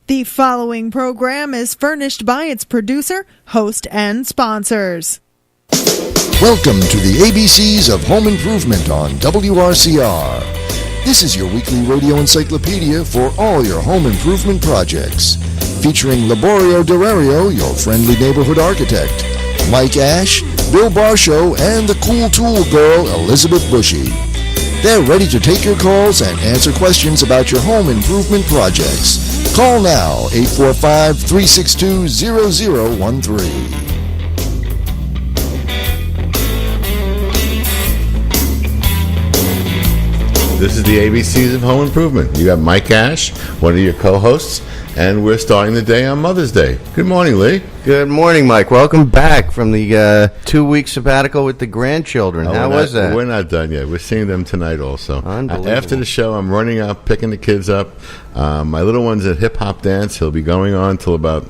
The following program is furnished by its producer, host, and sponsors. Welcome to the ABCs of Home Improvement on WRCR. This is your weekly radio encyclopedia for all your home improvement projects. Featuring Laborio Durario, your friendly neighborhood architect, Mike Ash, Bill Barshow, and the cool tool girl, Elizabeth Bushy. They're ready to take your calls and answer questions about your home improvement projects. Call now, 845-362-0013. This is the ABCs of Home Improvement. You got Mike Ash, one of your co-hosts, and we're starting the day on Mother's Day. Good morning, Lee. Good morning, Mike. Welcome back from the 2-week sabbatical with the grandchildren. How was that? We're not done yet. We're seeing them tonight also. Unbelievable. After the show, I'm running up, picking the kids up. My little one's at hip-hop dance. He'll be going on till about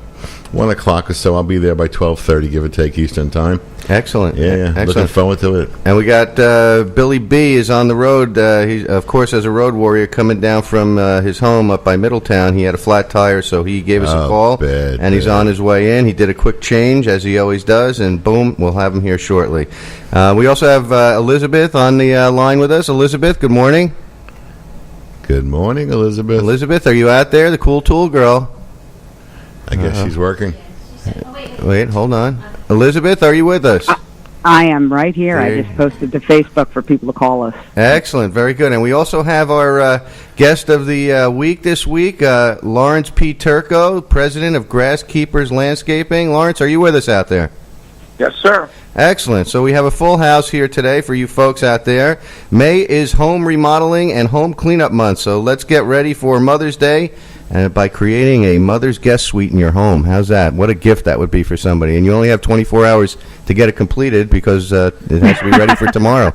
1 o'clock or so. I'll be there by 12:30, give or take, Eastern Time. Excellent. Yeah. Excellent. Looking forward to it. And we got Billy B is on the road. He, of course, as a road warrior, coming down from his home up by Middletown. He had a flat tire, so he gave us a call, and he's on his way in. He did a quick change, as he always does, and boom, we'll have him here shortly. We also have Elizabeth on the line with us. Elizabeth, good morning. Good morning, Elizabeth. Elizabeth, are you out there, the cool tool girl? I guess she's working. Wait, hold on. Elizabeth, are you with us? I am right here. I just posted to Facebook for people to call us. Excellent. Very good. And we also have our guest of the week this week, Lawrence P. Turco, president of Grass Keepers Landscaping. Lawrence, are you with us out there? Yes, sir. Excellent. So we have a full house here today for you folks out there. May is home remodeling and home cleanup month, so let's get ready for Mother's Day by creating a Mother's Guest Suite in your home. How's that? What a gift that would be for somebody. And you only have 24 hours to get it completed because it has to be ready for tomorrow.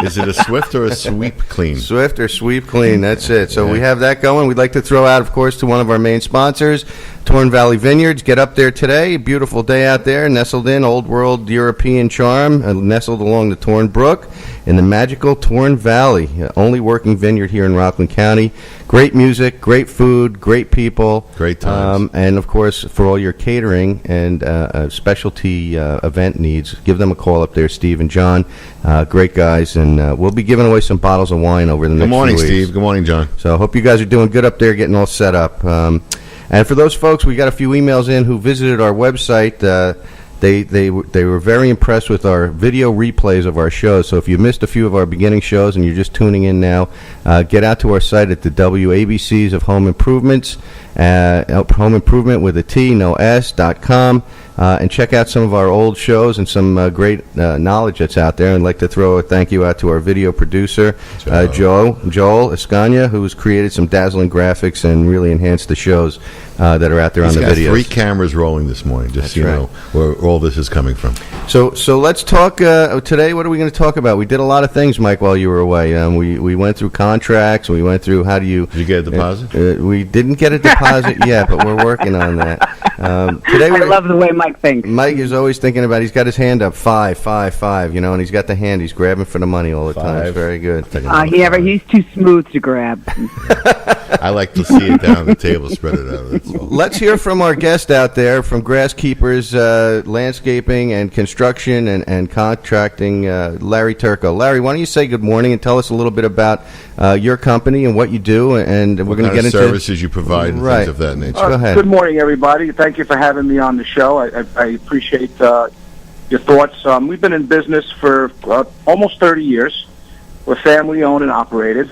Is it a swift or a sweep clean? Swift or sweep clean, that's it. So we have that going. We'd like to throw out, of course, to one of our main sponsors, Torn Valley Vineyards. Get up there today. Beautiful day out there, nestled in old world European charm, nestled along the Torn Brook in the magical Torn Valley. Only working vineyard here in Rockland County. Great music, great food, great people. Great times. And, of course, for all your catering and specialty event needs, give them a call up there, Steve and John. Great guys, and we'll be giving away some bottles of wine over the next few weeks. Good morning, Steve. Good morning, John. So I hope you guys are doing good up there, getting all set up. And for those folks, we got a few emails in who visited our website. They were very impressed with our video replays of our shows. So if you missed a few of our beginning shows and you're just tuning in now, get out to our site at the WABCs of Home Improvements, Home Improvement with a T, no S.com, and check out some of our old shows and some great knowledge that's out there. And I'd like to throw a thank you out to our video producer, Joel Escania, who's created some dazzling graphics and really enhanced the shows that are out there on the videos. He's got 3 cameras rolling this morning, just so you know where all this is coming from. So let's talk today. What are we going to talk about? We did a lot of things, Mike, while you were away. We went through contracts. We went through how do you... Did you get a deposit? We didn't get a deposit yet, but we're working on that. Today I love the way Mike thinks. Mike is always thinking about, he's got his hand up, 5, 5, 5, and he's got the hand. He's grabbing for the money all the time. It's very good. He's too smooth to grab. I like to see it down on the table, spread it out. That's all. Let's hear from our guest out there from Grass Keepers Landscaping and Construction and Contracting, Larry Turco. Larry, why don't you say good morning and tell us a little bit about your company and what you do, and we're going to get into services you provide and things of that nature. Go ahead. Good morning, everybody. Thank you for having me on the show. I appreciate your thoughts. We've been in business for almost 30 years. We're family-owned and operated.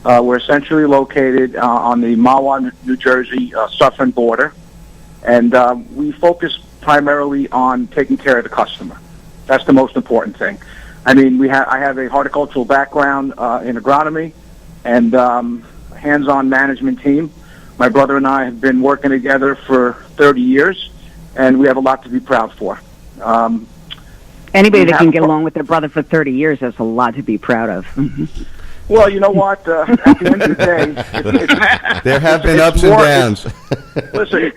We're essentially located on the Mahwah, New Jersey southern border, and we focus primarily on taking care of the customer. That's the most important thing. I mean, I have a horticultural background in agronomy and hands-on management team. My brother and I have been working together for 30 years, and we have a lot to be proud for. Anybody that can get along with their brother for 30 years has a lot to be proud of. Well, you know what? At the end of the day, there have been ups and downs. Listen,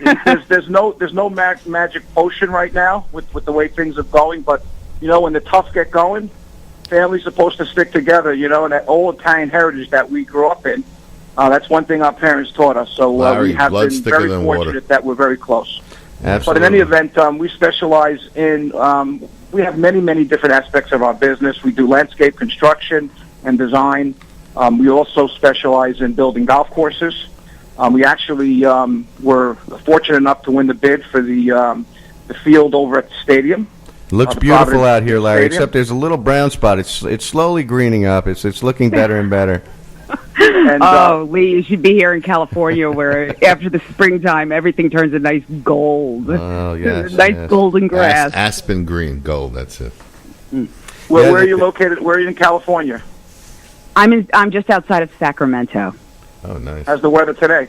there's no magic potion right now with the way things are going. But when the tough get going, family's supposed to stick together. And that old Italian heritage that we grew up in, That's one thing our parents taught us. So Larry, we have blood's been thicker very than fortunate water. that we're very close. Absolutely. But in any event, we specialize in, we have many, many different aspects of our business. We do landscape construction and design. We also specialize in building golf courses. We actually were fortunate enough to win the bid for the field over at the stadium. Looks the beautiful Providence out here, Larry, Stadium. except there's a little brown spot. It's slowly greening up. It's looking better and better. And, Lee, you should be here in California where after the springtime, everything turns a nice gold. Oh, yes. Nice golden grass. Aspen green, gold, that's it. Where are you located? Where are you in California? I'm just outside of Sacramento. Oh, nice. How's the weather today?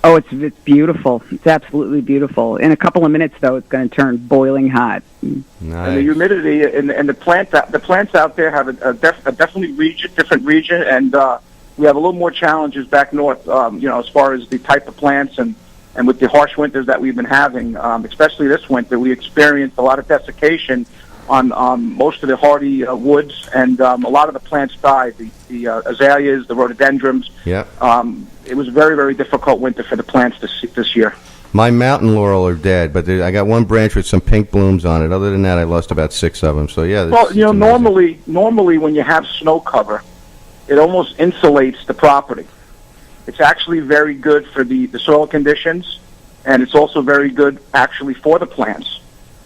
Oh, it's beautiful. It's absolutely beautiful. In a couple of minutes, though, it's going to turn boiling hot. And the Nice. humidity and the plants out there have a definitely different region, and we have a little more challenges back north. As far as the type of plants and with the harsh winters that we've been having, especially this winter, we experienced a lot of desiccation on most of the hardy woods, and a lot of the plants died. The azaleas, the rhododendrons. Yep. It was a very, very difficult winter for the plants this year. My mountain laurel are dead, but I got one branch with some pink blooms on it. Other than that, I lost about 6 of them. So yeah. Well, it's amazing. normally when you have snow cover, it almost insulates the property. It's actually very good for the soil conditions, and it's also very good actually for the plants.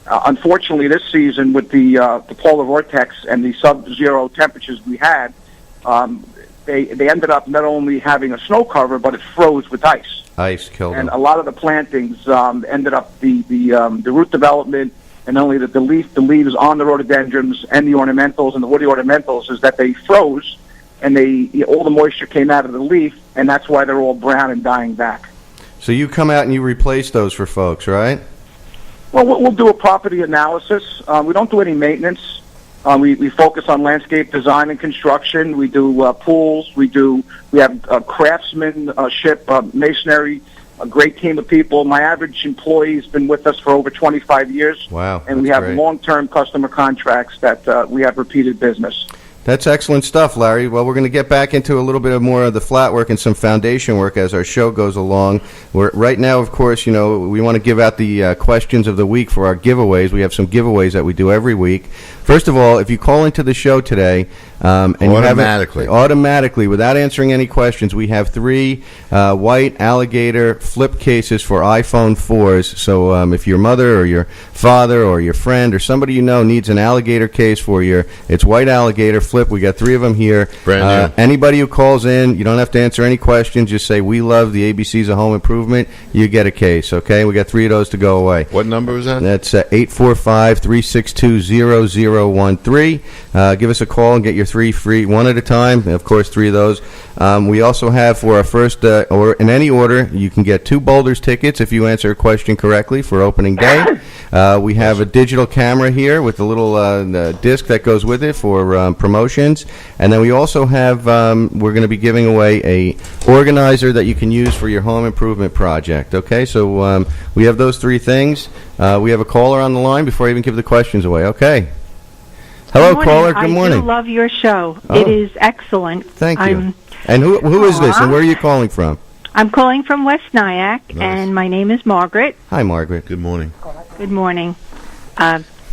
Unfortunately, this season with the polar vortex and the sub-zero temperatures we had, they ended up not only having a snow cover, but it froze with ice. Ice killed And them. a lot of the plantings ended up the root development, and not only the leaves on the rhododendrons and the ornamentals and the woody ornamentals is that they froze, and all the moisture came out of the leaf, and that's why they're all brown and dying back. So you come out and you replace those for folks, right? Well, we'll do a property analysis. We don't do any maintenance. We focus on landscape design and construction. We do pools. We have craftsmanship, masonry, a great team of people. My average employee has been with us for over 25 years. Wow. And we that's have great. long-term customer contracts that we have repeated business. That's excellent stuff, Larry. Well, we're going to get back into a little bit more of the flat work and some foundation work as our show goes along. Right now, of course, we want to give out the questions of the week for our giveaways. We have some giveaways that we do every week. First of all, if you call into the show today, and automatically, without answering any questions, we have 3 white alligator flip cases for iPhone 4s. So if your mother or your father or your friend or somebody you know needs an alligator case for you, it's white alligator flip. We got 3 of them here. Brand new. Anybody who calls in, you don't have to answer any questions. Just say, we love the ABCs of Home Improvement. You get a case, okay? We got 3 of those to go away. What number is that? That's 845-362-0013. Give us a call and get your 3 free, one at a time. Of course, 3 of those. We also have for our first, or in any order, you can get 2 Boulders tickets if you answer a question correctly for opening day. We have a digital camera here with a little disc that goes with it for promotions. And then we also have, we're going to be giving away a organizer that you can use for your home improvement project. Okay, so we have those 3 things. We have a caller on the line before I even give the questions away. Okay. Hello, caller. Good morning. I do love your show. Oh. It is excellent. Thank you. And who is this, and where are you calling from? I'm calling from West Nyack, and my name is Margaret. Hi, Margaret. Good morning. Good morning.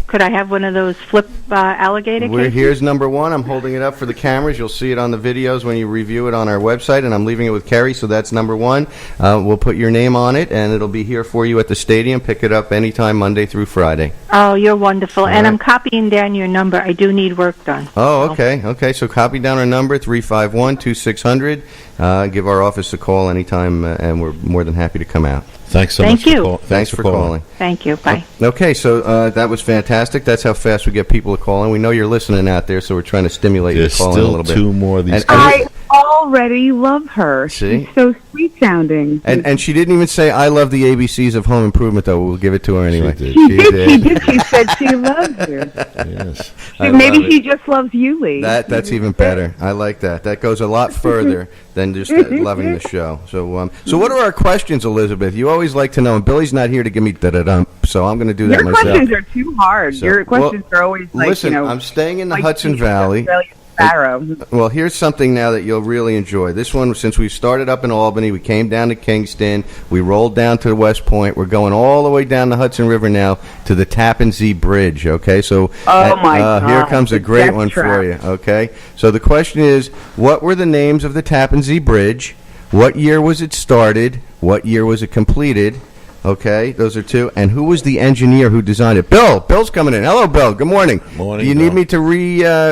Could I have one of those flip alligator cases? Here's number 1. I'm holding it up for the cameras. You'll see it on the videos when you review it on our website, and I'm leaving it with Kerry, so that's number 1. We'll put your name on it, and it'll be here for you at the stadium. Pick it up anytime, Monday through Friday. Oh, you're wonderful. All and right. I'm copying down your number. I do need work done. Oh, okay. Okay, so copy down our number, 351-2600. Give our office a call anytime, and we're more than happy to come out. Thanks so Thank much. you. Thanks for calling. Thank you. Bye. Okay, so that was fantastic. That's how fast we get people to call in. We know you're listening out there, so we're trying to stimulate you There's to call in a still little bit. 2 more of these. And- I already love her. See? She's so sweet sounding. And she didn't even say, I love the ABCs of Home Improvement, though. We'll give it to her anyway. She did. She did. She said she loves you. Yes. Maybe she just loves you, Lee. That's even better. I like that. That goes a lot further than just loving the show. So what are our questions, Elizabeth? You always like to know, and Billy's not here to give me da-da-dum, so I'm going to do that Your myself. questions are too hard. So- Your questions are always like, listen, I'm staying in the like Hudson the Valley. Australian Sparrow. Well, here's something now that you'll really enjoy. This one, since we started up in Albany, we came down to Kingston, we rolled down to West Point. We're going all the way down the Hudson River now to the Tappan Zee Bridge. Okay, so here comes a great one for you. Okay, so the question is, what were the names of the Tappan Zee Bridge? What year was it started? What year was it completed? Okay, those are two. And who was the engineer who designed it? Bill's coming in. Hello, Bill. Good morning. Morning. Do you need me to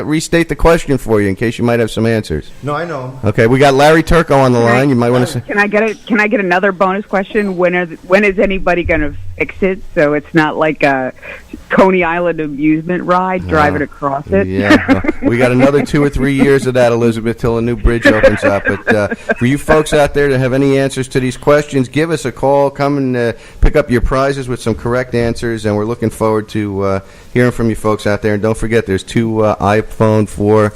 restate the question for you in case you might have some answers? No, I know. Okay, we got Larry Turco on the line. You might want to say. Can I get another bonus question? When is anybody going to fix it so it's not like a Coney Island amusement ride driving across it? Yeah, we got another 2 or 3 years of that, Elizabeth, till a new bridge opens up. But for you folks out there to have any answers to these questions, give us a call. Come and pick up your prizes with some correct answers, and we're looking forward to hearing from you folks out there. And don't forget, there's 2 iPhone 4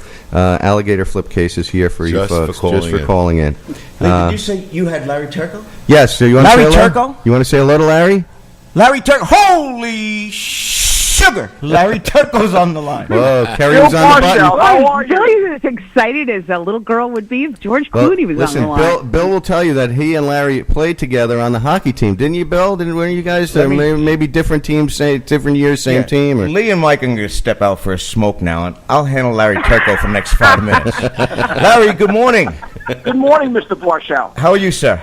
alligator flip cases here for you folks, just for calling in. Did you say you had Larry Turco? Yes. So you want Larry to say Turco? You want to say hello to Larry? Larry Turco. Holy sugar! Larry Turco's on the line. Whoa, Kerry was on the button. How are you? Really as excited as a little girl would be if George Clooney was on the line. Bill will tell you that he and Larry played together on the hockey team, didn't you, Bill? Weren't you guys maybe different teams, different years, same team? Or? Lee and Mike are going to step out for a smoke now, and I'll handle Larry Turco for the next 5 minutes. Larry, good morning. Good morning, Mr. Blarchell. How are you, sir?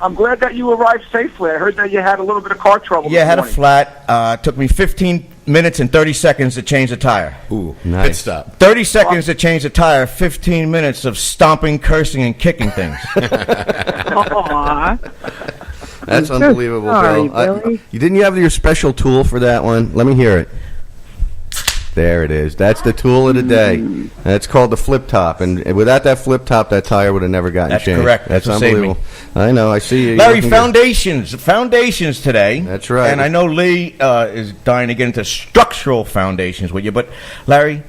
I'm glad that you arrived safely. I heard that you had a little bit of car trouble. Yeah, I had a morning. flat. Took me 15 minutes and 30 seconds to change the tire. Ooh, Nice. pit stop. 30 seconds to change the tire, 15 minutes of stomping, cursing, and kicking things. Aw. That's unbelievable, Sorry, Bill. Billy. Didn't you have your special tool for that one? Let me hear it. There it is. That's the tool of the day. That's called the flip top. And without that flip top, that tire would have never gotten That's changed. correct. That's That's what saved me. unbelievable. I know. I see you. Larry, You're looking foundations today. That's right. And I know Lee is dying to get into structural foundations with you. But, Larry,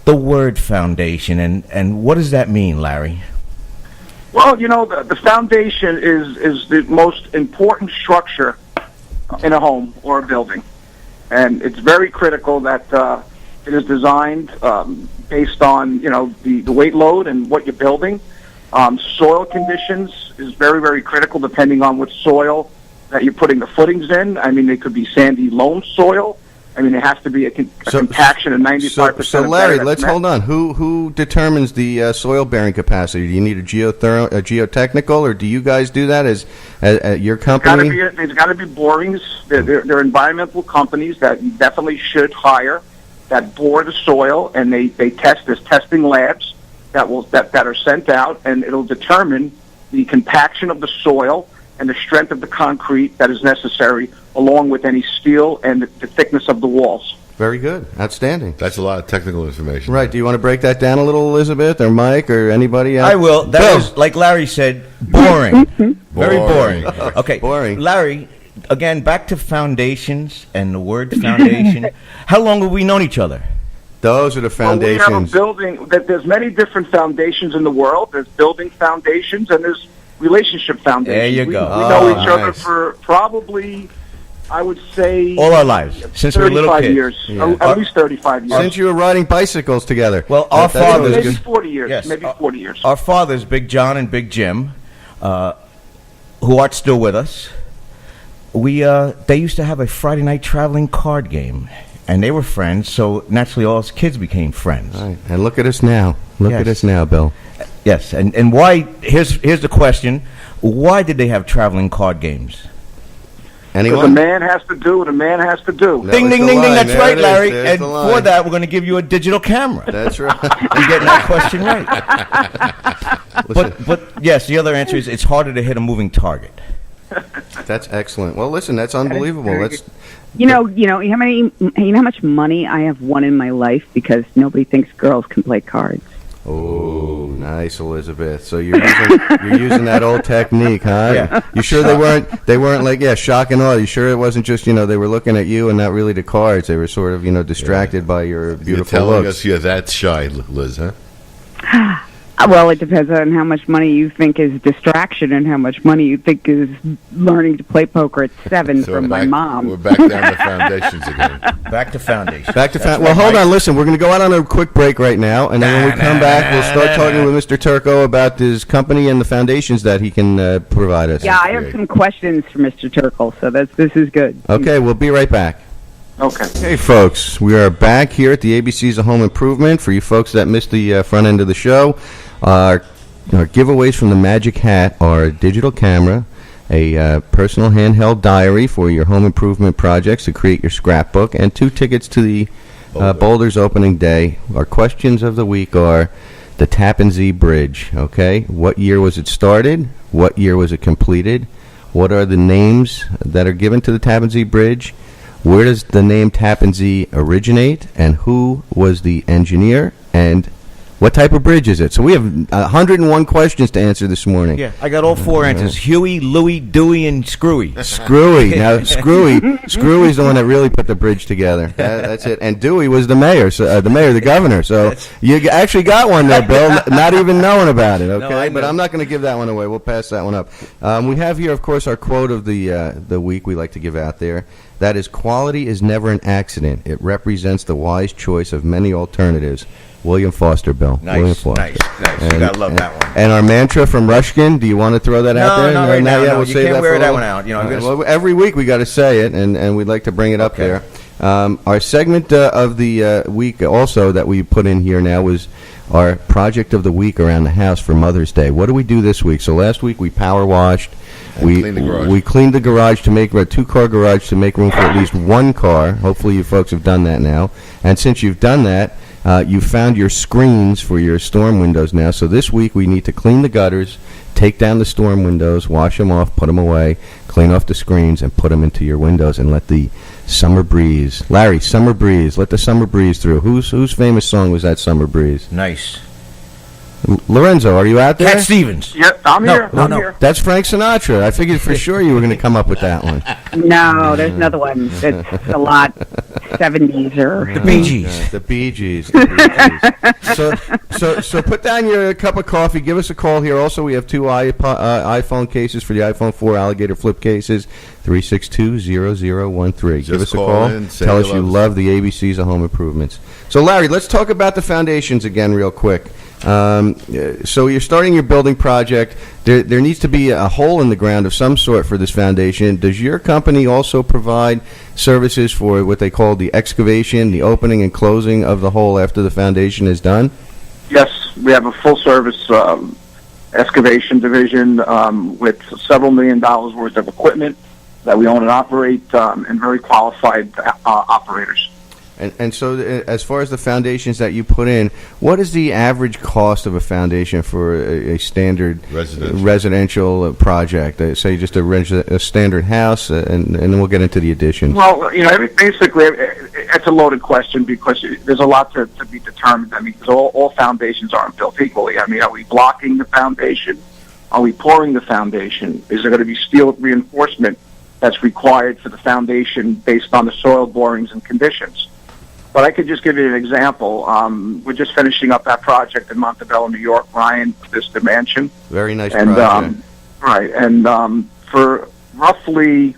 the word foundation, and what does that mean, Larry? Well, you know, the foundation is the most important structure in a home or a building. And it's very critical that it is designed based on, you know, the weight load and what you're building. Soil conditions is very, very critical depending on what soil that you're putting the footings in. I mean, it could be sandy loam soil. I mean, it has to be a compaction of 95%. So Larry, let's hold on. Who determines the soil bearing capacity? Do you need a geotechnical, or do you guys do that as your company? There's got to be borings. They're environmental companies that you definitely should hire that bore the soil, and they test. There's testing labs that are sent out, and it'll determine the compaction of the soil and the strength of the concrete that is necessary, along with any steel and the thickness of the walls. Very good. Outstanding. That's a lot of technical information. Right. Do you want to break that down a little, Elizabeth, or Mike, or anybody else? I will. That is, like Larry said, boring. Very boring. Okay. Boring. Larry, again, back to foundations and the word foundation. How long have we known each other? Those are the foundations. Well, we have a building. There's many different foundations in the world. There's building foundations, and there's relationship foundations. There you go. We know each other nice. for probably, I would say, All our lives, since we were little 35 kids. years. Yeah. At least 35 years. Since you were riding bicycles together. Well, our That's fathers- good. Maybe 40 years. Yes. Maybe 40 years. Our fathers, Big John and Big Jim, who are still with us, they used to have a Friday night traveling card game, and they were friends. So naturally, all us kids became friends. Right. And look at us now. Look Yes. at us now, Bill. Yes, and why? Here's the question: why did they have traveling card games? Because a Anyone? man has to do what a man has to do. That Ding, was ding, the ding, ding. line. That's There right, it is. Larry. There's And the for line. that, we're going to give you a digital camera. That's right. You're getting that question right. But yes, the other answer is it's harder to hit a moving target. That's excellent. Well, listen, that's unbelievable. That's You know how much money I have won in my life because nobody thinks girls can play cards. oh, nice, Elizabeth. So you're using that old technique, huh? Yeah. You sure they weren't like shock and awe? You sure it wasn't just they were looking at you and not really the cards? They were sort of distracted by your You're beautiful telling looks. us you're that shy, Liz, huh? Well, it depends on how much money you think is distraction and how much money you think is learning to play poker at 7 from my mom. We're back down to foundations again. Back to foundations. Well, hold on. Listen, we're going to go out on a quick break right now, and then when we come back, we'll start talking with Mr. Turco about his company and the foundations that he can provide us. Yeah, I have some questions for Mr. Turco, so this is good. Okay, we'll be right back. Okay. Hey, folks, we are back here at the ABCs of Home Improvement. For you folks that missed the front end of the show, our giveaways from the Magic Hat are a digital camera, a personal handheld diary for your home improvement projects to create your scrapbook, and 2 tickets to the Boulders opening day. Our questions of the week are the Tappan Zee Bridge, okay? What year was it started? What year was it completed? What are the names that are given to the Tappan Zee Bridge? Where does the name Tappan Zee originate, and who was the engineer, and what type of bridge is it? So we have 101 questions to answer this morning. Yeah, I got all 4 answers: Huey, Louie, Dewey, and Screwy. Screwy. Now, Screwy's the one that really put the bridge together. That's it. And Dewey was the mayor, the governor. So you actually got one there, Bill, not even knowing about it. Okay, but I'm not going to give that one away. We'll pass that one up. We have here, of course, our quote of the week we like to give out there. That is, quality is never an accident. It represents the wise choice of many alternatives. William Foster, Bill. Nice, William Foster. nice. You gotta love that one. And our mantra from Rushkin, do you want to throw that out there? No, not right now. Yet? No, We'll you save can't that wear for that a one out. You know, well, every week we got to say it, and we'd like to bring it up there. Our segment of the week also that we put in here now was our project of the week around the house for Mother's Day. What do we do this week? So last week we power washed. We cleaned the garage to make a 2-car garage to make room for at least 1 car. Hopefully you folks have done that now. And since you've done that, you found your screens for your storm windows now. So this week we need to clean the gutters, take down the storm windows, wash them off, put them away, clean off the screens, and put them into your windows and let the summer breeze. Larry, summer breeze. Let the summer breeze through. Whose famous song was that, Summer Breeze? Nice. Lorenzo, are you out there? Cat Stevens. Yep, I'm here. I'm here. That's Frank Sinatra. I figured for sure you were going to come up with that one. No, there's another one that's a lot 70s or... The Bee Gees. The Bee Gees. So put down your cup of coffee. Give us a call here. Also, we have 2 iPhone cases for the iPhone 4 alligator flip cases. 362-0013. Give us a call. Tell us you love the ABCs of Home Improvements. So, Larry, let's talk about the foundations again real quick. So you're starting your building project. There needs to be a hole in the ground of some sort for this foundation. Does your company also provide services for what they call the excavation, the opening and closing of the hole after the foundation is done? Yes, we have a full-service excavation division with several $1 million worth of equipment that we own and operate, and very qualified operators. And so as far as the foundations that you put in, what is the average cost of a foundation for a standard residential project? Say just a standard house, and then we'll get into the additions. Well, basically, it's a loaded question because there's a lot to be determined. I mean, because all foundations aren't built equally. I mean, are we blocking the foundation? Are we pouring the foundation? Is there going to be steel reinforcement that's required for the foundation based on the soil borings and conditions? But I could just give you an example. We're just finishing up that project in Montebello, New York, Ryan Vista Mansion. Very nice project. Right, and for roughly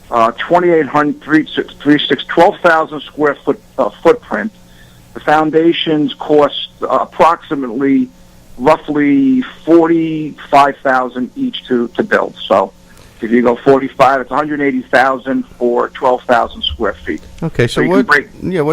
12,000 square foot footprint, the foundations cost approximately roughly $45,000 each to build. So if you go 45, it's $180,000 for 12,000 square feet. Okay, so what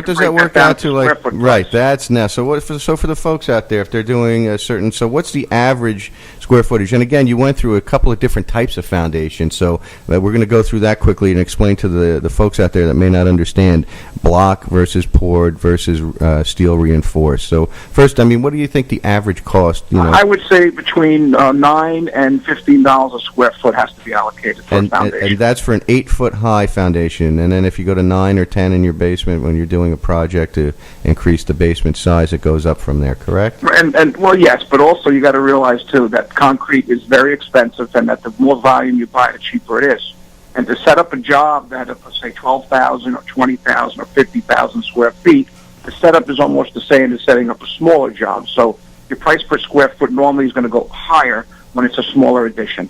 does that work out to? Like, right, that's now. So for the folks out there, if they're doing a certain, so what's the average square footage? And again, you went through a couple of different types of foundations, so we're going to go through that quickly and explain to the folks out there that may not understand block versus poured versus steel reinforced. So first, I mean, what do you think the average cost? I would say between $9 and $15 a square foot has to be allocated for a foundation. And that's for an 8-foot high foundation. And then if you go to 9 or 10 in your basement when you're doing a project to increase the basement size, it goes up from there, correct? And well, yes, but also you got to realize too that concrete is very expensive, and that the more volume you buy, the cheaper it is. And to set up a job that, say, 12,000 or 20,000 or 50,000 square feet, the setup is almost the same as setting up a smaller job. So your price per square foot normally is going to go higher when it's a smaller addition.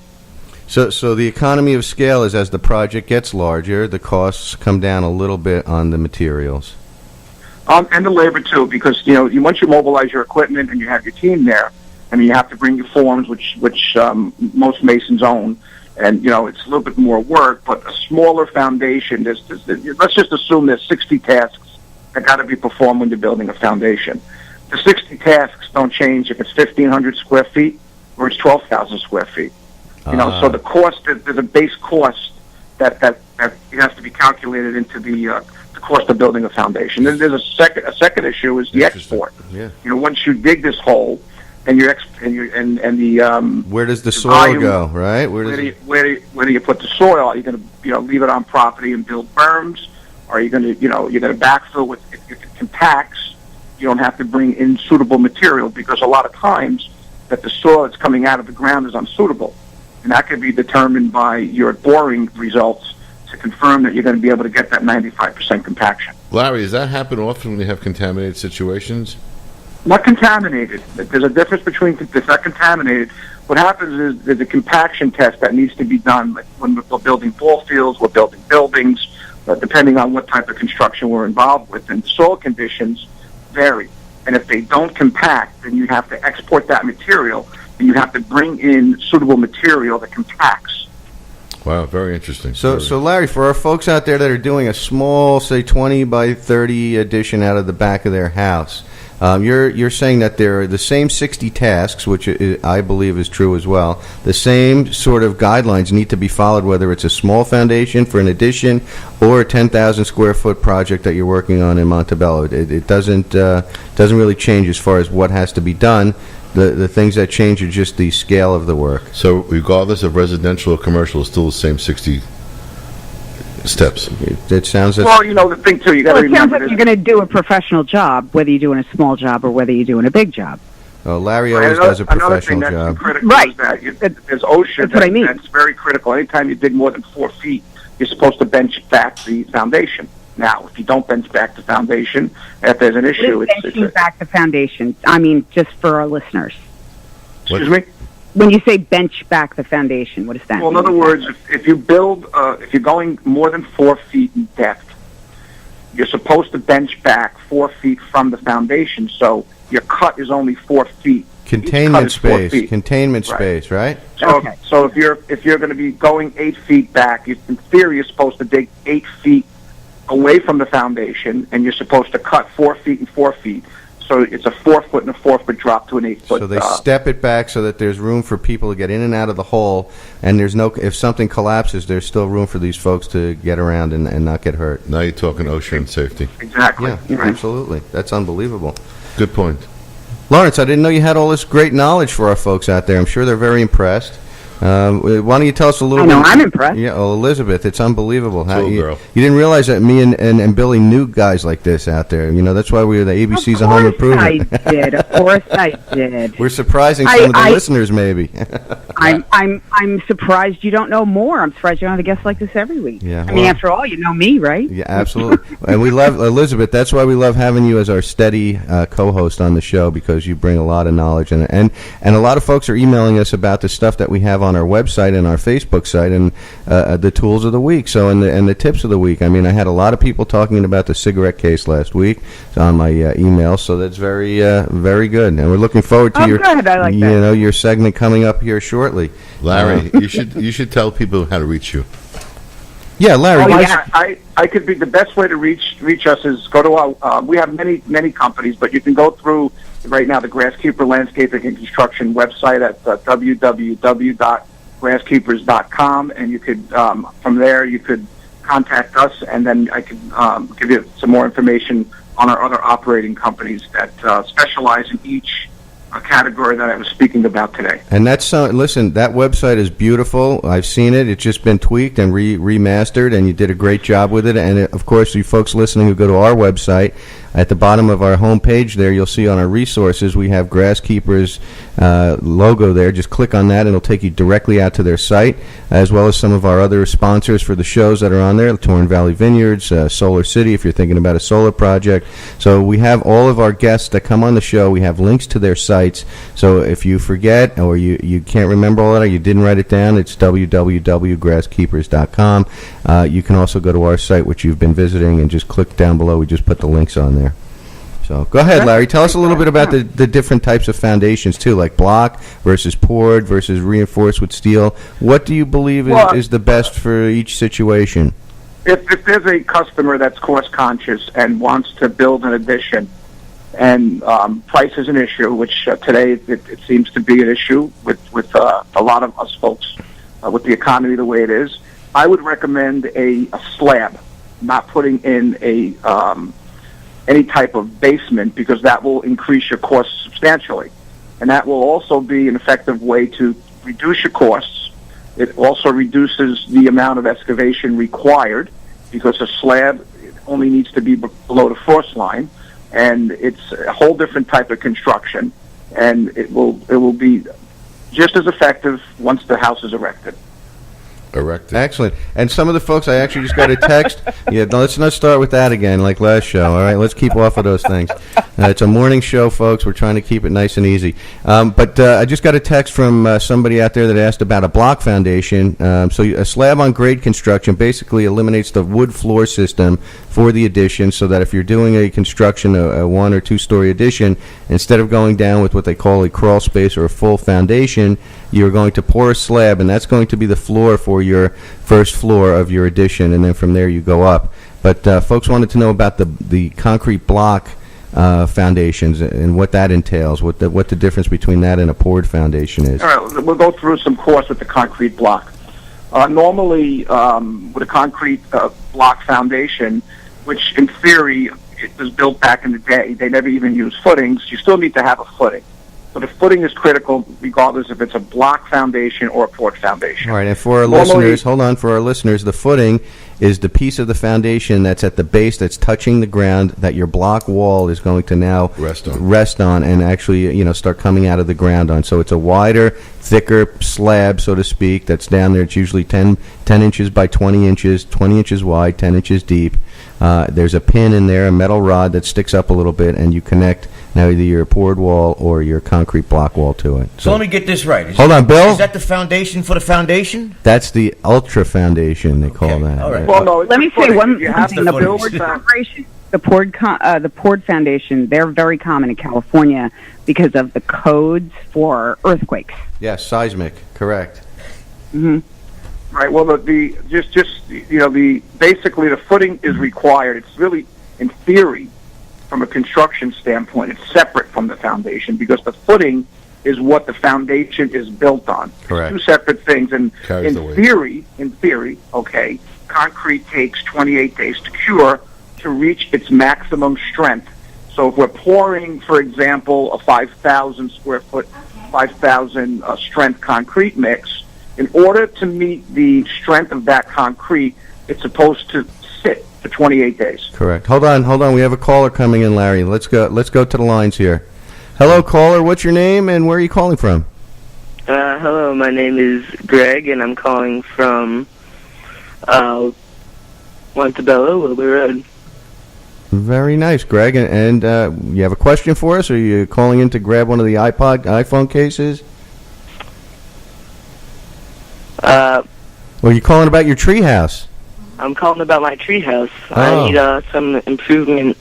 So the economy of scale is as the project gets larger, the costs come down a little bit on the materials. And the labor too, because once you mobilize your equipment and you have your team there, I mean, you have to bring your forms, which most masons own, and it's a little bit more work. But a smaller foundation, let's just assume there's 60 tasks that got to be performed when you're building a foundation. The 60 tasks don't change if it's 1,500 square feet or it's 12,000 square feet. So the cost, there's a base cost that has to be calculated into the cost of building a foundation. Then there's a second issue is the export. Yeah. Once you dig this hole and where does the soil volume go? Right? Where do you put the soil? Are you going to leave it on property and build berms? Or are you going to you're going to backfill with if it compacts? You don't have to bring in suitable material because a lot of times that the soil that's coming out of the ground is unsuitable. And that could be determined by your boring results to confirm that you're going to be able to get that 95% compaction. Larry, does that happen often when you have contaminated situations? Not contaminated. There's a difference between it's not contaminated. What happens is there's a compaction test that needs to be done. Like when we're building ball fields, we're building buildings, depending on what type of construction we're involved with. And soil conditions vary. And if they don't compact, then you have to export that material, and you have to bring in suitable material that compacts. Wow, very interesting. So Larry, for our folks out there that are doing a small, say 20 by 30 addition out of the back of their house, you're saying that there are the same 60 tasks, which I believe is true as well. The same sort of guidelines need to be followed, whether it's a small foundation for an addition or a 10,000 square foot project that you're working on in Montebello. It doesn't really change as far as what has to be done. The things that change are just the scale of the work. So regardless of residential or commercial, it's still the same 60 steps. It sounds... Well, the thing, too, you got to remember... It sounds like you're going to do a professional job, whether you're doing a small job or whether you're doing a big job. Oh, Larry always does a professional job. Another thing that's critical Right. is that there's OSHA. That's what I mean. That's very critical. Anytime you dig more than 4 feet, you're supposed to bench back the foundation. Now, if you don't bench back the foundation, if there's an issue... What is benching back the foundation? I mean, just for our listeners. Excuse me? When you say bench back the foundation, what does that mean? Well, in other words, if you build, if you're going more than 4 feet in depth, you're supposed to bench back 4 feet from the foundation, so your cut is only 4 feet. Containment space, right? So if you're going to be going 8 feet back, in theory, you're supposed to dig 8 feet away from the foundation, and you're supposed to cut 4 feet and 4 feet. So it's a 4 foot and a 4 foot drop to an 8 foot. So they step it back so that there's room for people to get in and out of the hole, and if something collapses, there's still room for these folks to get around and not get hurt. Now you're talking OSHA and safety. Exactly. Yeah, absolutely. That's unbelievable. Good point. Lawrence, I didn't know you had all this great knowledge for our folks out there. I'm sure they're very impressed. Why don't you tell us a little bit? I'm impressed. Yeah, Elizabeth, it's unbelievable. Cool girl. You didn't realize that me and Billy knew guys like this out there. That's why we were the ABCs of Home Improvement. Of course I did. We're surprising some of the listeners, maybe. I'm surprised you don't know more. I'm surprised you don't have a guest like this every week. Yeah, I mean, after all, you know me, right? Yeah, absolutely. And we love Elizabeth. That's why we love having you as our steady co-host on the show, because you bring a lot of knowledge, and a lot of folks are emailing us about the stuff that we have on our website and our Facebook site, and the tools of the week. So and the tips of the week. I mean, I had a lot of people talking about the cigarette case last week on my email. So that's very very good, and we're looking forward to your segment coming up here shortly. Larry, you should tell people how to reach you. Yeah, Larry. I could be the best way to reach us is go to our. We have many companies, but you can go through right now the Grasskeeper Landscaping and Construction website at www.grasskeepers.com, and you could from there you could contact us, and then I could give you some more information on our other operating companies that specialize in each category that I was speaking about today. And that's listen, that website is beautiful. I've seen it. It's just been tweaked and remastered, and you did a great job with it. And of course, you folks listening who go to our website, At the bottom of our homepage there, you'll see on our resources, we have Grasskeepers logo there. Just click on that, and it'll take you directly out to their site, as well as some of our other sponsors for the shows that are on there, Torrent Valley Vineyards, Solar City, if you're thinking about a solar project. So we have all of our guests that come on the show. We have links to their sites. So if you forget or you can't remember all that, or you didn't write it down, it's www.grasskeepers.com. You can also go to our site, which you've been visiting, and just click down below. We just put the links on there. So go ahead, Larry. Tell us a little bit about the different types of foundations, too, like block versus poured versus reinforced with steel. What do you believe is the best for each situation? If there's a customer that's cost conscious and wants to build an addition, and price is an issue, which today it seems to be an issue with a lot of us folks, with the economy the way it is, I would recommend a slab, not putting in any type of basement, because that will increase your costs substantially. And that will also be an effective way to reduce your costs. It also reduces the amount of excavation required, because a slab only needs to be below the frost line, and it's a whole different type of construction, and it will be just as effective once the house is erected. Excellent. And some of the folks, I actually just got a text. Yeah, let's not start with that again like last show, all right? Let's keep off of those things. It's a morning show, folks. We're trying to keep it nice and easy. But I just got a text from somebody out there that asked about a block foundation. So a slab-on-grade construction basically eliminates the wood floor system for the addition, so that if you're doing a construction, a one- or two-story addition, instead of going down with what they call a crawl space or a full foundation, you're going to pour a slab, and that's going to be the floor for your first floor of your addition, and then from there you go up. But folks wanted to know about the concrete block foundations and what that entails, what the difference between that and a poured foundation is. All right, we'll go through some course with the concrete block. Normally, with a concrete block foundation, which in theory it was built back in the day, they never even used footings. You still need to have a footing. So the footing is critical, regardless if it's a block foundation or a poured foundation. All right, and for our listeners, for our listeners, the footing is the piece of the foundation that's at the base, that's touching the ground, that your block wall is going to now rest on and actually, start coming out of the ground on. So it's a wider, thicker slab, so to speak, that's down there. It's usually 10 inches by 20 inches, 20 inches wide, 10 inches deep. There's a pin in there, a metal rod that sticks up a little bit, and you connect now either your poured wall or your concrete block wall to it. So let me get this right. Hold on, Bill. Is that the foundation for the foundation? That's the ultra foundation, they call that. All right. Well, no, Let me say one thing. The poured foundation, they're very common in California because of the codes for earthquakes. Yes, seismic, correct. Mm-hmm. Right. Well, basically the footing is required. It's really, in theory, from a construction standpoint, it's separate from the foundation, because the footing is what the foundation is built on. Correct. Two separate things. And Carries in theory, okay, concrete takes 28 days to cure to reach its maximum strength. So if we're pouring, for example, a 5,000 square foot, 5,000 strength concrete mix, in order to meet the strength of that concrete, it's supposed to sit for 28 days. Correct. Hold on. We have a caller coming in, Larry. Let's go to the lines here. Hello, caller. What's your name and where are you calling from? Hello, my name is Greg, and I'm calling from Montebello, Wilbur Road. Very nice, Greg. And you have a question for us, or are you calling in to grab one of the iPhone cases? Or are you calling about your treehouse? I'm calling about my treehouse. Oh. I need some improvement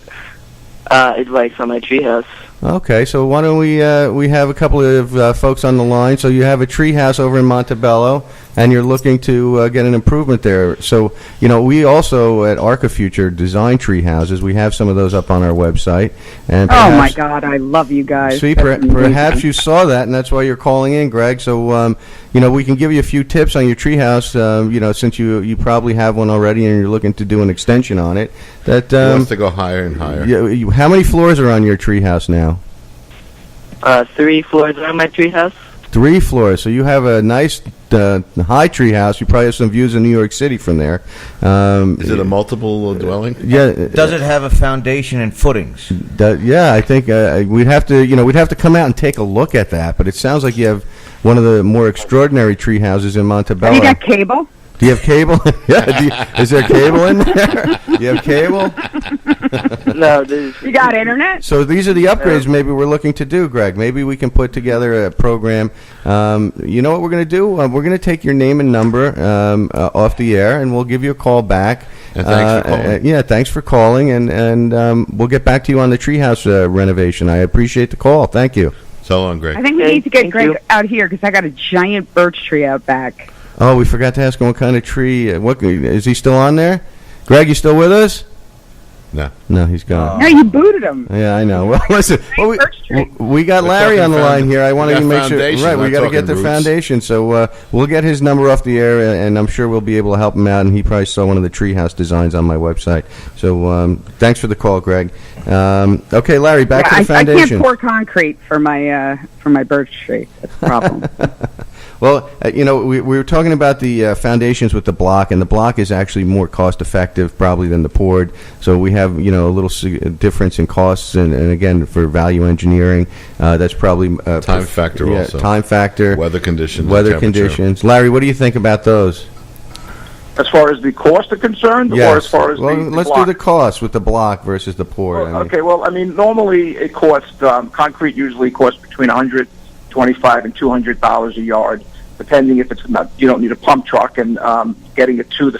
advice on my treehouse. Okay, so why don't we have a couple of folks on the line. So you have a treehouse over in Montebello, and you're looking to get an improvement there. So, we also at Arca Future design tree houses. We have some of those up on our website. And Oh, my God, I love you guys. See, perhaps you saw that, and that's why you're calling in, Greg. So, we can give you a few tips on your tree house, since you probably have one already and you're looking to do an extension on it. That He wants to go higher and higher. How many floors are on your tree house now? 3 floors on my treehouse. 3 floors. So you have a nice high tree house. You probably have some views of New York City from there. Is it a multiple dwelling? Yeah. Does it have a foundation and footings? Yeah, I think we'd have to come out and take a look at that. But it sounds like you have one of the more extraordinary tree houses in Montebello. Have you got cable? Do you have cable? Yeah. Is there cable in there? Do you have cable? No, You got internet? So these are the upgrades maybe we're looking to do, Greg. Maybe we can put together a program. You know what we're going to do? We're going to take your name and number off the air, and we'll give you a call back. And thanks for calling. Yeah, thanks for calling, and we'll get back to you on the treehouse renovation. I appreciate the call. Thank you. So long, Greg. I think we need to get Thank Greg you. out here because I got a giant birch tree out back. Oh, we forgot to ask him what kind of tree. What is he still on there? Greg, you still with us? No. No, he's gone. No, you booted him. Yeah, I know. Well, listen, we got We're Larry on the talking line here. I want we to got make sure. foundation, Right, we not got to get talking the roots. foundation. So we'll get his number off the air, and I'm sure we'll be able to help him out. And he probably saw one of the treehouse designs on my website. So thanks for the call, Greg. Okay, Larry, back to the I foundation. can't pour concrete for my birch tree. That's the problem. Well, we were talking about the foundations with the block, and the block is actually more cost-effective probably than the poured. So we have, a little difference in costs, and again, for value engineering, that's probably... Time factor also. Time factor. Weather conditions. Weather conditions. Larry, what do you think about those? As far as the cost is concerned, or as far as the let's block? do the cost with the block versus the pour. Well, okay, well, normally it costs, concrete usually costs between $125 and $200 a yard, depending if it's not, you don't need a pump truck and getting it to the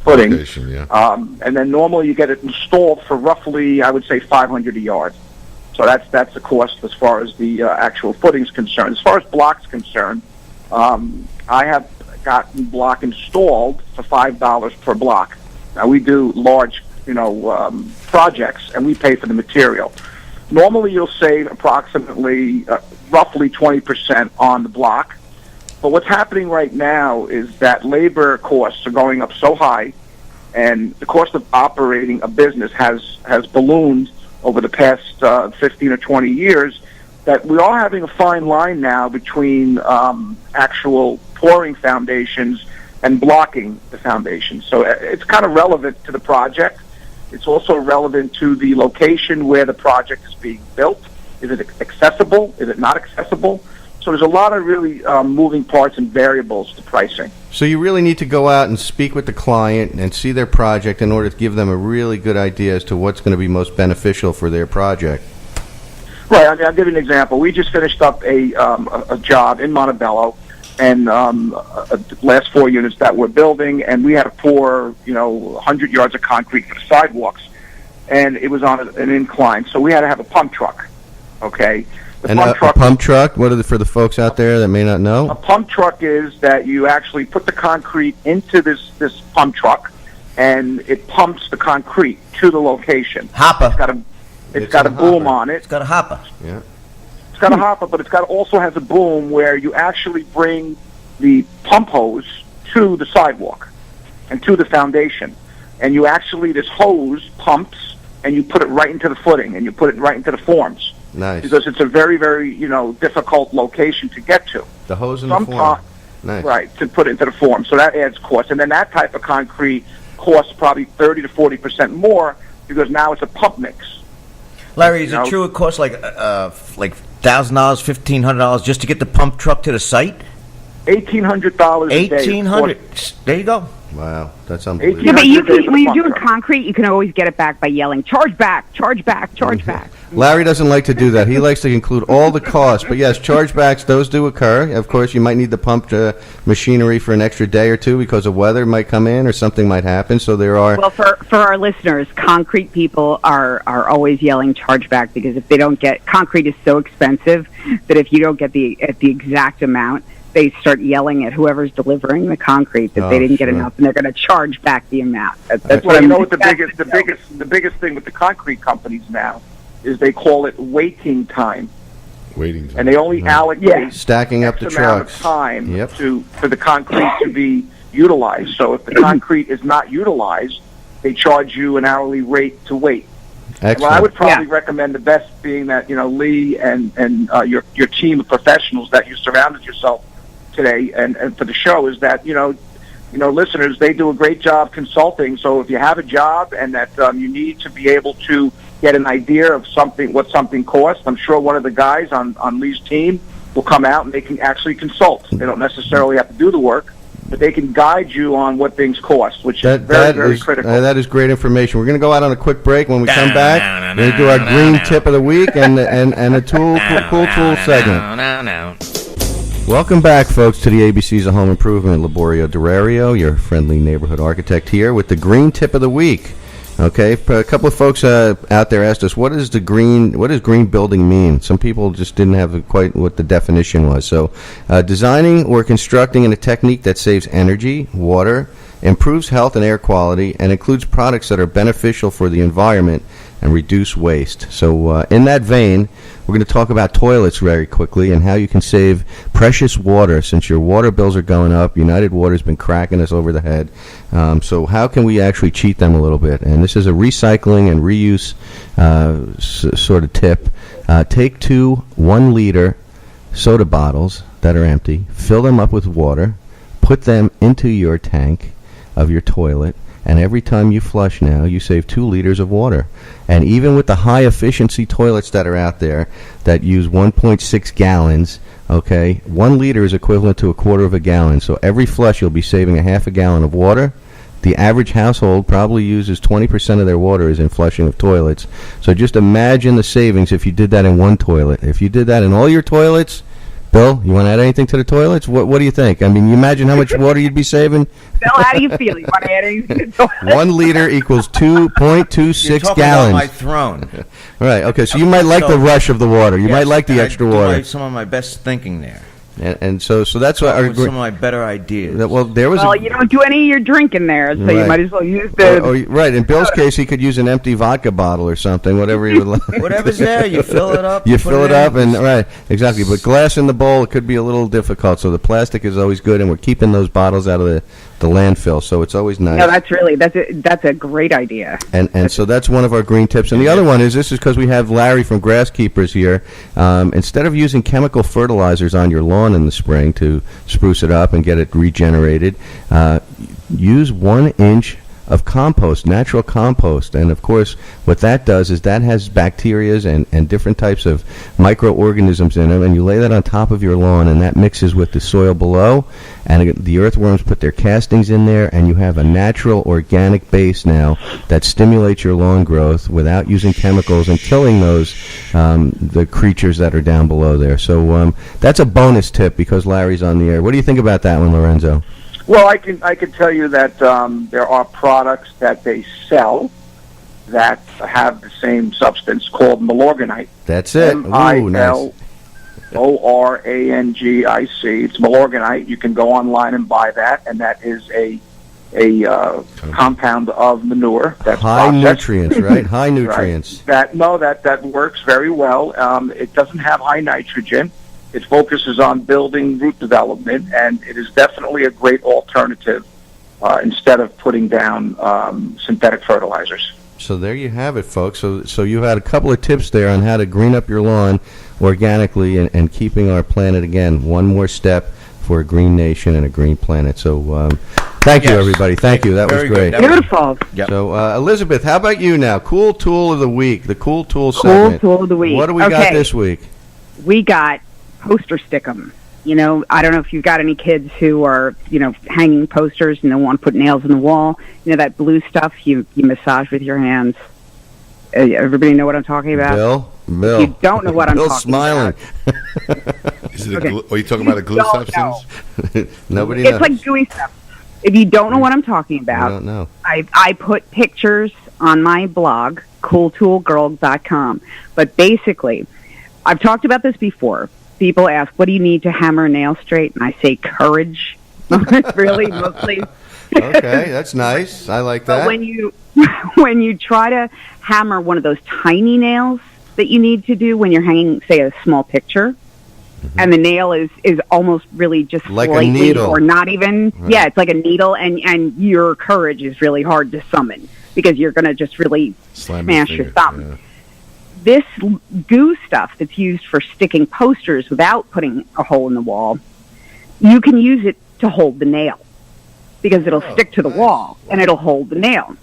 footing. Location, yeah. And then normally you get it installed for roughly, I would say, $500 a yard. So that's the cost as far as the actual footing's concerned. As far as block's concerned, I have gotten block installed for $5 per block. Now we do large, projects, and we pay for the material. Normally you'll save approximately, roughly 20% on the block. But what's happening right now is that labor costs are going up so high, and the cost of operating a business has ballooned over the past 15 or 20 years, that we are having a fine line now between actual pouring foundations and blocking the foundations. So it's kind of relevant to the project. It's also relevant to the location where the project is being built. Is it accessible? Is it not accessible? So there's a lot of really moving parts and variables to pricing. So you really need to go out and speak with the client and see their project in order to give them a really good idea as to what's going to be most beneficial for their project. Right. I mean, I'll give you an example. We just finished up a job in Montebello, and last 4 units that we're building, and we had to pour 100 yards of concrete for the sidewalks, and it was on an incline, so we had to have a pump truck. Okay. A pump truck, what for the folks out there that may not know? A pump truck is that you actually put the concrete into this pump truck, and it pumps the concrete to the location. Hopper. It's got a boom on it. It's got a hopper. Yeah. It's got a hopper, but it's also has a boom where you actually bring the pump hose to the sidewalk and to the foundation, and you actually this hose pumps, and you put it right into the footing, and you put it right into the forms. Nice. Because it's a very, very, difficult location to get to. The hose in the form. Nice. Right, to put it into the form. So that adds cost. And then that type of concrete costs probably 30 to 40% more because now it's a pump mix. Larry, is it true it costs like $1,000, $1,500 just to get the pump truck to the site? $1,800 a day. $1,800. There you go. Wow, that's unbelievable. Yeah, but when you're doing concrete, you can always get it back by yelling, charge back, charge back, charge back. Larry doesn't like to do that. He likes to include all the costs. But yes, chargebacks, those do occur. Of course, you might need the pump machinery for an extra day or two because of weather might come in or something might happen. So there are... Well, for our listeners, concrete people are always yelling charge back because if they don't get... Concrete is so expensive that if you don't get the exact amount, they start yelling at whoever's delivering the concrete that they didn't get enough, and they're going to charge back the amount. That's what the biggest thing with the concrete companies now is they call it waiting time. Waiting time. And they only allocate stacking up X the amount trucks. of time for the concrete to be utilized. So if the concrete is not utilized, they charge you an hourly rate to wait. Excellent. Well, I would probably recommend the best being that, Lee and your team of professionals that you surrounded yourself today and for the show is that, listeners, they do a great job consulting. So if you have a job and that you need to be able to get an idea of what something costs, I'm sure one of the guys on Lee's team will come out and they can actually consult. They don't necessarily have to do the work, but they can guide you on what things cost, which is very critical. That is great information. We're going to go out on a quick break. When we come back, we're going to do our green tip of the week and a cool tool segment. Welcome back, folks, to the ABCs of Home Improvement. Laborio Durario, your friendly neighborhood architect here with the green tip of the week. Okay, a couple of folks out there asked us, what does green building mean? Some people just didn't have quite what the definition was. So, designing or constructing in a technique that saves energy, water, improves health and air quality, and includes products that are beneficial for the environment and reduce waste. So, in that vein, we're going to talk about toilets very quickly and how you can save precious water since your water bills are going up. United Water's been cracking us over the head. So how can we actually cheat them a little bit? And this is a recycling and reuse sort of tip. Take 2 1-liter soda bottles that are empty, fill them up with water, put them into your tank of your toilet, and every time you flush now, you save 2 liters of water. And even with the high-efficiency toilets that are out there that use 1.6 gallons, okay, 1 liter is equivalent to a quarter of a gallon. So every flush, you'll be saving a half a gallon of water. The average household probably uses 20% of their water is in flushing of toilets. So just imagine the savings if you did that in one toilet. If you did that in all your toilets, Bill, you want to add anything to the toilets? What do you think? I mean, you imagine how much water you'd be saving? Bill, how do you feel? You want to add anything to the toilet? 1 liter equals 2.26 You're talking gallons. about my throne. Right, okay, so you might like the rush of the water. You might like the extra water. Some of my best thinking there. And so that's what some of my better ideas. Well, you don't do any of your drinking there, so you might as well use the... right, in Bill's case, he could use an empty vodka bottle or something, whatever he would like. Whatever's there, you fill it up. You fill it up, and right, exactly. But glass in the bowl, it could be a little difficult, so the plastic is always good, and we're keeping those bottles out of the landfill, so it's always nice. No, that's a great idea. And so that's one of our green tips. And the other one is, this is because we have Larry from Grass Keepers here. Instead of using chemical fertilizers on your lawn in the spring to spruce it up and get it regenerated, use 1 inch of compost, natural compost. And of course, what that does is that has bacteria and different types of microorganisms in them, and you lay that on top of your lawn, and that mixes with the soil below, and the earthworms put their castings in there, and you have a natural organic base now that stimulates your lawn growth without using chemicals and killing those the creatures that are down below there. So that's a bonus tip because Larry's on the air. What do you think about that one, Lorenzo? Well, I can tell you that there are products that they sell that have the same substance called Milorganite. That's it. Ooh, nice. Milorgangic. It's Milorganite. You can go online and buy that, and that is a compound of manure. That's high nutrients, right? High nutrients. Right. That works very well. It doesn't have high nitrogen. It focuses on building root development, and it is definitely a great alternative instead of putting down synthetic fertilizers. So there you have it, folks. So you had a couple of tips there on how to green up your lawn organically and keeping our planet, again, one more step for a green nation and a green planet. So thank you, everybody. Thank you. That was great. Beautiful. Yep. So, Elizabeth, how about you now? Cool tool of the week, the cool tool Cool segment. tool of the week. What do we got this week? We got poster stickum. I don't know if you've got any kids who are, hanging posters and they want to put nails in the wall. That blue stuff you massage with your hands. Everybody know what I'm talking about? Bill? If you don't know what I'm talking smiling. about. Is it are you talking about a glue substance? Nobody knows. It's like gooey stuff. If you don't know what I'm talking about, I don't know. I put pictures on my blog, cooltoolgirl.com. But basically, I've talked about this before. People ask, what do you need to hammer a nail straight? And I say courage. Really, mostly. Okay, that's nice. I like that. But when you try to hammer one of those tiny nails that you need to do when you're hanging, say, a small picture, and the nail is almost really just like slightly a needle, or not even. Right. Yeah, it's like a needle, and your courage is really hard to summon because you're going to just really smash your thumb. Yeah. This goo stuff that's used for sticking posters without putting a hole in the wall, you can use it to hold the nail because it'll stick to the wall and it'll hold the nail.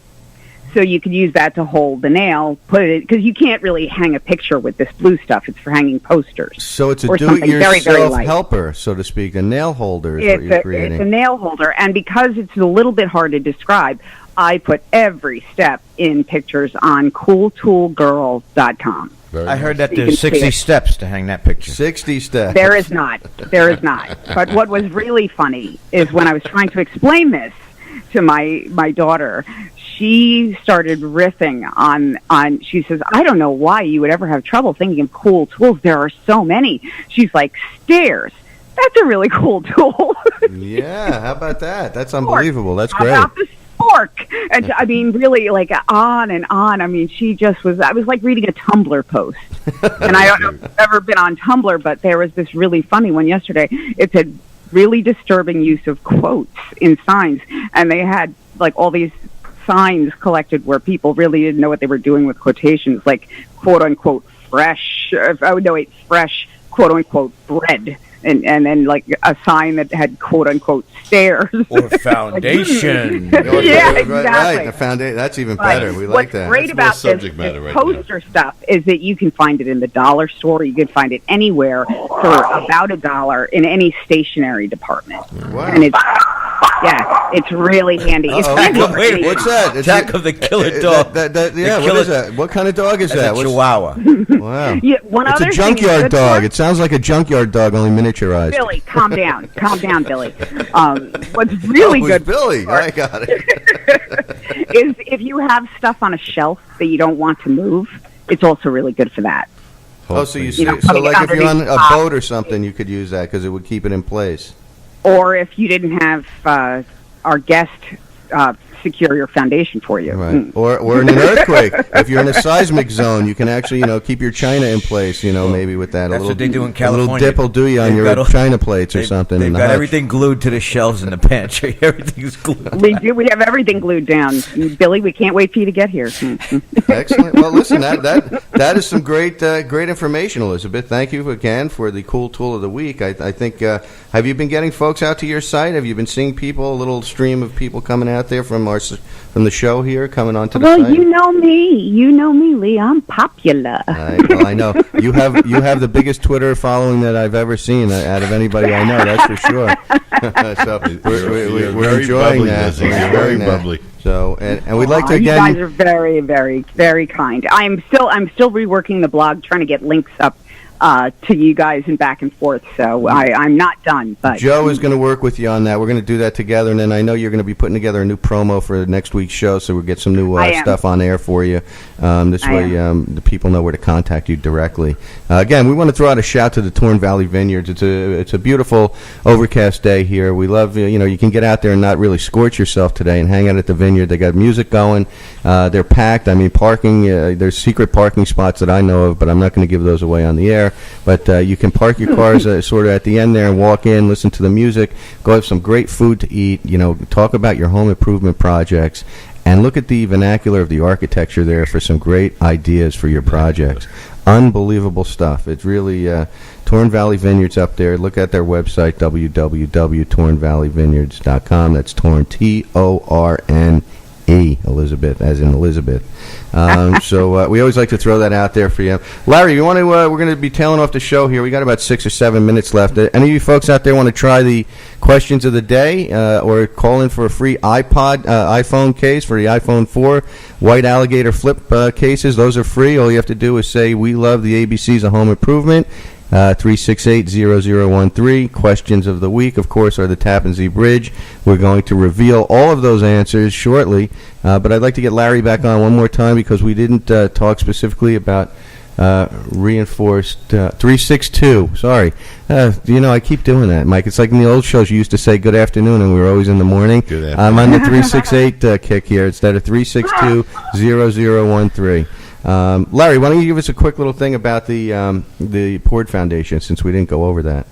So you can use that to hold the nail, put it, because you can't really hang a picture with this blue stuff. It's for hanging posters. So it's a or something very, very do-it-yourself light. helper, so to speak. A nail holder is what you're creating. It's a nail holder, and because it's a little bit hard to describe, I put every step in pictures on cooltoolgirl.com. I heard that there's 60 steps to hang that picture. 60 steps. There is not. There is not. But what was really funny is when I was trying to explain this to my daughter, she started riffing on, she says, I don't know why you would ever have trouble thinking of cool tools. There are so many. She's like, stairs. That's a really cool tool. Yeah, how about that? That's unbelievable. That's great. How about the fork? And I mean, really, like, on and on. I mean, she just was, I was like reading a Tumblr post. And I don't know if you've ever been on Tumblr, but there was this really funny one yesterday. It said, really disturbing use of quotes in signs. And they had, like, all these signs collected where people really didn't know what they were doing with quotations, like, quote-unquote, fresh, fresh, quote-unquote, bread. And then, like, a sign that had, quote-unquote, stairs. Or foundation. Yeah, exactly. Right, the foundation. That's even better. We like that. What's great about this poster stuff is that you can find it in the dollar store. You can find it anywhere for about $1 in any stationery department. Wow. And it's really handy. It's handy. Wait, what's that? Attack of the Killer Dog. Yeah, what is that? What kind of dog is that? It's a Chihuahua. Wow. Yeah, it's a junkyard dog. It sounds like a junkyard dog, only miniaturized. Billy, calm down. Calm down, Billy. What's really good Billy. I got it. is if you have stuff on a shelf that you don't want to move, it's also really good for that. Oh, so so like if you're on a boat or something, you could use that because it would keep it in place. Or if you didn't have our guest secure your foundation for you. Right. Or in an earthquake. If you're in a seismic zone, you can actually, keep your china in place, maybe with that. That's what they do in California. A little dip will do you on your china plates or something. They've got everything glued to the shelves in the pantry. Everything's glued. We do. We have everything glued down. Billy, we can't wait for you to get here. Excellent. Well, listen, that is some great information, Elizabeth. Thank you again for the cool tool of the week. I think, have you been getting folks out to your site? Have you been seeing people, a little stream of people coming out there from the show here, coming onto the site? Well, you know me, Lee. I'm popular. I know you have the biggest Twitter following that I've ever seen out of anybody I know. That's for sure. So we're enjoying that. You're very bubbly. So and we'd like to you again. guys are very, very, very kind. I'm still reworking the blog, trying to get links up to you guys and back and forth. So I'm not done. But Joe is going to work with you on that. We're going to do that together, and then I know you're going to be putting together a new promo for next week's show, so we'll get some new stuff on air for you. This way the people know where to contact you directly. Again, we want to throw out a shout to the Torn Valley Vineyards. It's a beautiful overcast day here. We love, you can get out there and not really scorch yourself today and hang out at the vineyard. They got music going. They're packed. I mean, parking, there's secret parking spots that I know of, but I'm not going to give those away on the air. But you can park your cars sort of at the end there and walk in, listen to the music, go have some great food to eat, talk about your home improvement projects, and look at the vernacular of the architecture there for some great ideas for your projects. Unbelievable stuff. It's really Torn Valley Vineyards up there. Look at their website, www.tornvalleyvineyards.com. That's Torn, Torne, Elizabeth, as in Elizabeth. So we always like to throw that out there for you. Larry, you want to? We're going to be tailing off the show here. We got about 6 or 7 minutes left. Any of you folks out there want to try the questions of the day or call in for a free iPhone case for the iPhone 4 white alligator flip cases? Those are free. All you have to do is say, "We love the ABCs of home improvement." 368-0013. Questions of the week, of course, are the Tappan Zee Bridge. We're going to reveal all of those answers shortly, but I'd like to get Larry back on one more time because we didn't talk specifically about reinforced 362. Sorry. I keep doing that, Mike. It's like in the old shows you used to say good afternoon and we were always in the morning. Good afternoon. I'm on the 368 kick here instead of 362-0013. Larry, why don't you give us a quick little thing about the Port Foundation, since we didn't go over that?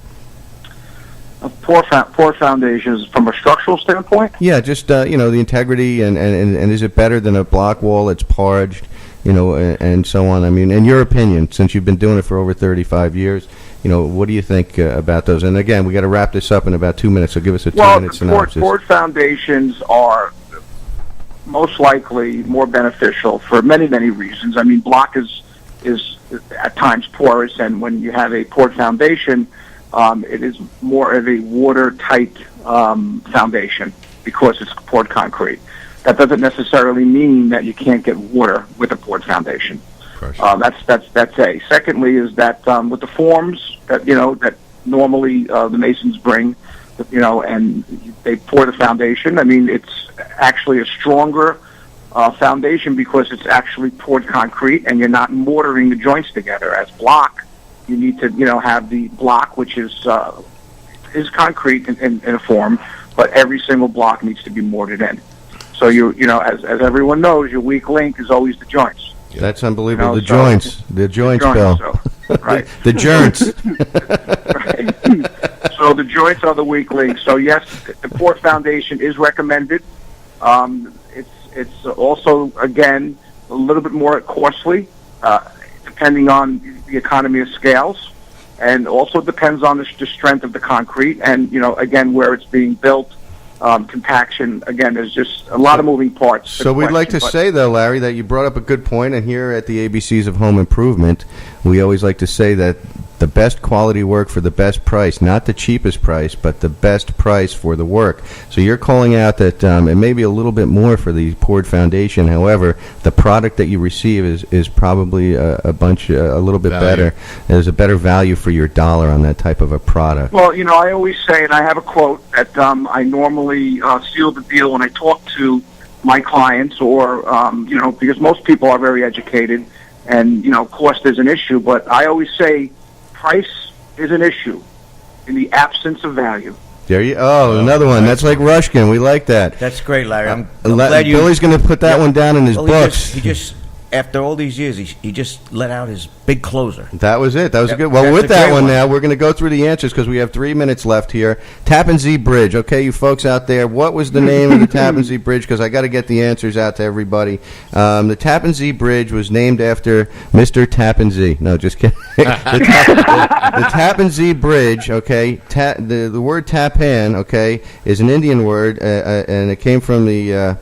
Port foundations from a structural standpoint? Yeah, just the integrity and is it better than a block wall that's parged, and so on. I mean, in your opinion, since you've been doing it for over 35 years, what do you think about those? And again, we got to wrap this up in about 2 minutes, so give us a 2-minute synopsis. Port foundations are most likely more beneficial for many, many reasons. I mean, block is at times porous, and when you have a port foundation, it is more of a watertight foundation because it's poured concrete. That doesn't necessarily mean that you can't get water with a poured foundation. That's A. Secondly, is that with the forms that that normally the masons bring, and they pour the foundation. I mean, it's actually a stronger foundation because it's actually poured concrete, and you're not mortaring the joints together. As block, you need to have the block, which is concrete in a form, but every single block needs to be mortared in. So as everyone knows, your weak link is always the joints. That's unbelievable. The joints, Bill. So, right. The joints. Right. So the joints are the weak link. So yes, the port foundation is recommended. It's also, again, a little bit more costly, depending on the economy of scales, and also depends on the strength of the concrete, and again, where it's being built. Compaction, again, there's just a lot of moving parts. So we'd like to say, though, Larry, that you brought up a good point, and here at the ABCs of Home Improvement, we always like to say that the best quality work for the best price, not the cheapest price, but the best price for the work. So you're calling out that it may be a little bit more for the poured foundation. However, the product that you receive is probably a little bit better. There's a better value for your dollar on that type of a product. Well, I always say, and I have a quote that I normally seal the deal when I talk to my clients, or because most people are very educated, and cost is an issue. But I always say, price is an issue in the absence of value. There you another one. That's like Rushkin. We like that. That's great, Larry. I'm glad Billy's going to put that one down in his books. He just after all these years, he just let out his big closer. That was it. That was a good. Well, with that one now, we're going to go through the answers because we have 3 minutes left here. Tappan Zee Bridge. Okay, you folks out there, what was the name of the Tappan Zee Bridge? Because I got to get the answers out to everybody. The Tappan Zee Bridge was named after Mr. Tappan Zee. No, just kidding. The Tappan Zee Bridge. Okay, the word Tappan. Okay, is an Indian word, and it came from the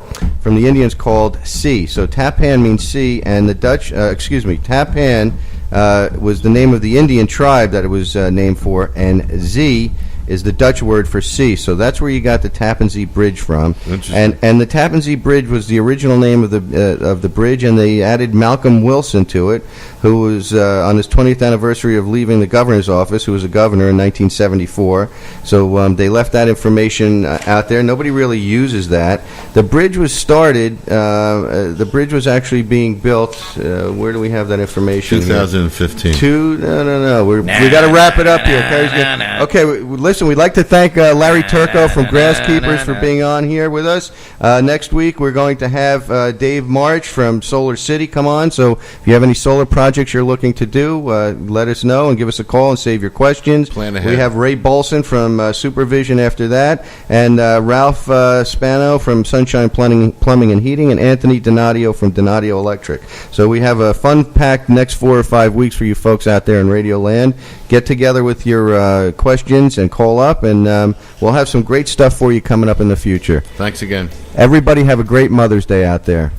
Indians called sea. So Tappan means sea, and the Dutch. Tappan. Was the name of the Indian tribe that it was named for, and Zee is the Dutch word for sea. So that's where you got the Tappan Zee Bridge from. And the Tappan Zee Bridge was the original name of the bridge, and they added Malcolm Wilson to it, who was on his 20th anniversary of leaving the governor's office, who was a governor in 1974. So they left that information out there. Nobody really uses that. The bridge was started. The bridge was actually being built. Where do we have that information? 2015. No. We got to wrap it up here. Okay, listen. We'd like to thank Larry Turco from Grasskeepers for being on here with us. Next week, we're going to have Dave March from Solar City come on. So if you have any solar projects you're looking to do, let us know and give us a call and save your questions. Plan ahead. We have Ray Bolson from Supervision after that, and Ralph Spano from Sunshine Plumbing and Heating, and Anthony Donadio from Donadio Electric. So we have a fun-packed next 4 or 5 weeks for you folks out there in Radio Land. Get together with your questions and call up, and we'll have some great stuff for you coming up in the future. Thanks again. Everybody have a great Mother's Day out there.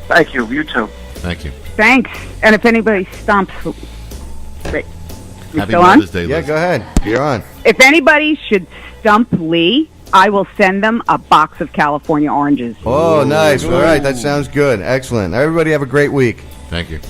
Thank you. You too. Thank you. Thanks. And if anybody stumps... Wait. Happy still Mother's on? Day, Liz. Yeah, go ahead. You're on. If anybody should stump Lee, I will send them a box of California oranges. Oh, nice. All right, that sounds good. Excellent. Everybody have a great week. Thank you.